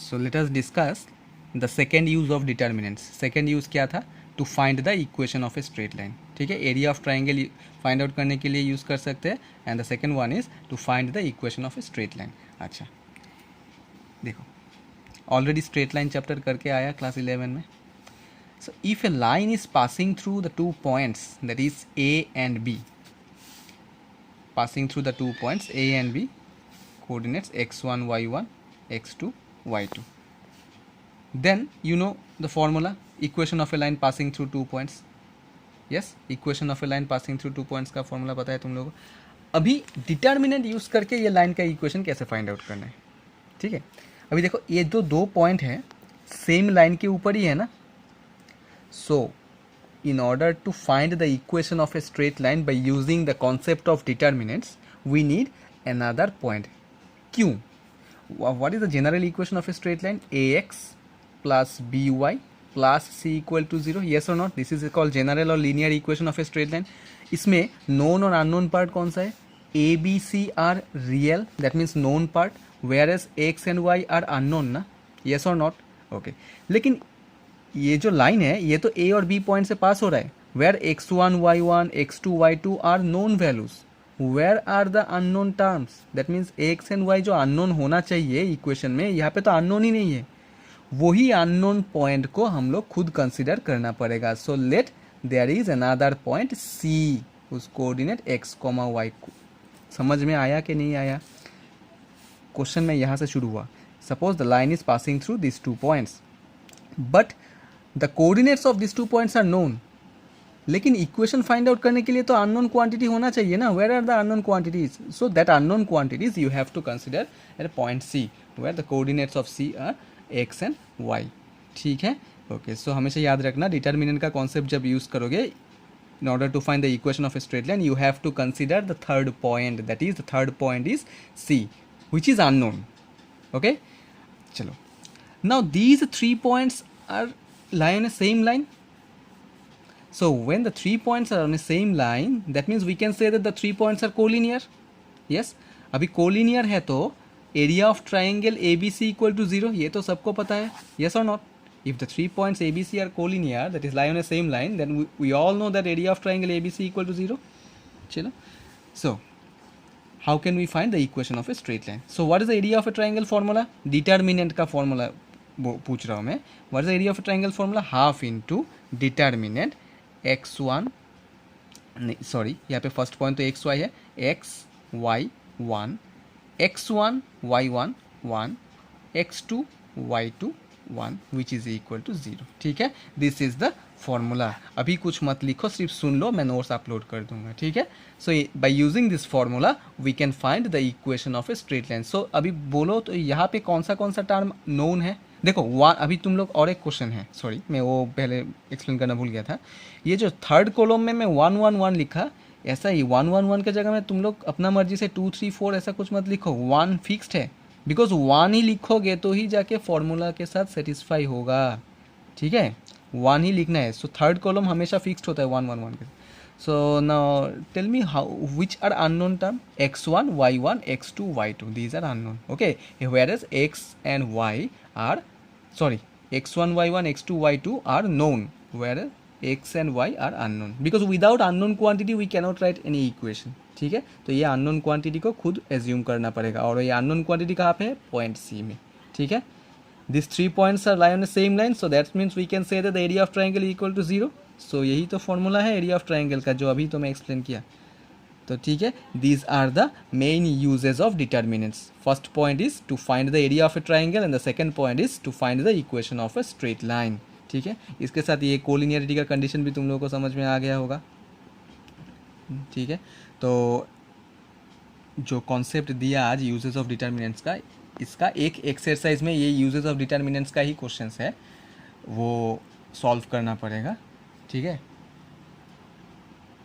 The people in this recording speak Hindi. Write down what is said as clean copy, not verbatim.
So let us discuss the second use of determinants. Second use क्या था? To find the equation of a straight line. ठीक है, area of triangle find out करने के लिए यूज़ कर सकते हैं, and the second one is to find the equation of a straight line. अच्छा देखो, ऑलरेडी स्ट्रेट लाइन चैप्टर करके आया क्लास 11 में। So if a line is passing through the two points that is A and B, passing through the 2 points A and B, coordinates x1 y1 x2 y2, then you know the formula, equation of a line passing through 2 points. yes, equation of a line passing through 2 points का formula पता है तुम लोगों को। अभी डिटर्मिनेंट यूज़ करके ये लाइन का इक्वेशन कैसे फाइंड आउट करना है। ठीक है, अभी देखो ये जो दो पॉइंट हैं सेम लाइन के ऊपर ही है ना। सो in order to find the equation of a straight line by using the concept of determinants, we need another point Q. What is the general equation of a straight line? Ax plus by plus c equal to 0. Yes or not? This is called general or linear equation of a straight line. इसमें known और unknown part कौन सा है? A, B, C are real, that means known part, whereas x and y are unknown ना? Yes or not? Okay. लेकिन ये जो लाइन है ये तो ए और बी पॉइंट से पास हो रहा है, where x1 y1 x2 y2 are known values, where are the unknown terms, that means x and y जो अननोन होना चाहिए इक्वेशन में, यहाँ पे तो अननोन ही नहीं है, वही अननोन पॉइंट को हम लोग खुद कंसिडर करना पड़ेगा। So let there is another point c, उस कोऑर्डिनेट x, y को। समझ में आया कि नहीं आया? क्वेश्चन में यहाँ से शुरू हुआ। Suppose the line is passing through this two points, but the coordinates of this two points are known. लेकिन इक्वेशन फाइंड आउट करने के लिए तो अननोन क्वांटिटी होना चाहिए ना। Where are the unknown quantities? So that unknown quantities you have to consider at point C, where the coordinates of C are X and Y. ठीक है, ओके। सो हमेशा याद रखना, डिटर्मिनेंट का कॉन्सेप्ट जब यूज करोगे in order to find the equation of a straight line, you have to consider the third point, that is the third point is c, which is unknown. Okay, chalo, now these 3 points are lie on a same line. So when the 3 points are on the same line, that means we can say that the 3 points are collinear. Yes, अभी collinear है तो area of triangle ABC equal to 0, ये तो सबको पता है। Yes or not? If the 3 points ABC are collinear, that is lie on a same line, then we all know that area of triangle ABC equal to 0. चलो, so how can we find the equation of a straight line? So what is the area of a triangle formula? Determinant का formula पूछ रहा हूँ मैं। What is the area of a triangle formula? half into determinant x1, sorry यहाँ पे फर्स्ट पॉइंट तो xy है, xy1 x1 y1 1 x2 y2 1 which is equal to 0। ठीक है, दिस इज द फॉर्मूला। अभी कुछ मत लिखो, सिर्फ सुन लो, मैं नोट्स अपलोड कर दूंगा। ठीक है, so by using this formula we can find the equation of a straight line. So अभी बोलो तो यहाँ पे कौन सा टर्म नोन है? देखो वन, अभी तुम लोग और एक क्वेश्चन है, सॉरी मैं वो पहले एक्सप्लेन करना भूल गया था। ये जो थर्ड कॉलम में मैं 1 1 1 लिखा, ऐसा ही 1 1 1 के जगह में तुम लोग अपना मर्जी से 2 3 4 ऐसा कुछ मत लिखो, 1 फिक्स्ड है, बिकॉज 1 ही लिखोगे तो ही जाके फॉर्मूला के साथ सेटिस्फाई होगा। ठीक है, 1 ही लिखना है। सो थर्ड कॉलम हमेशा फिक्स्ड होता है 1 1 1 के। So now tell me how which are unknown term? x1 y1 x2 y2, these are unknown. Okay, whereas x and y are, sorry, x1 y1 x2 y2 are known, whereas x and y are unknown, because without unknown quantity we cannot write any equation. ठीक है, तो ये अननोन क्वांटिटी को खुद एज्यूम करना पड़ेगा, और ये अननोन क्वांटिटी कहाँ पे है? पॉइंट सी में। ठीक है, this 3 points are lie on the same line, so that means we can say that the area of triangle equal to 0। So यही तो फॉर्मूला है एरिया ऑफ ट्राइंगल का, जो अभी तो मैं एक्सप्लेन किया। तो ठीक है, these are the main uses of determinants. First point is to find the area of a triangle, and the second point is to find the equation of a straight line. ठीक है, इसके साथ ये कोलिनियरिटी का कंडीशन भी तुम लोगों को समझ में आ गया होगा। ठीक है, तो जो कॉन्सेप्ट दिया आज यूजेस ऑफ डिटर्मिनेंट्स का, इसका एक एक्सरसाइज में ये यूजेस ऑफ डिटर्मिनेंट्स का ही क्वेश्चंस है, वो सॉल्व करना पड़ेगा। ठीक है,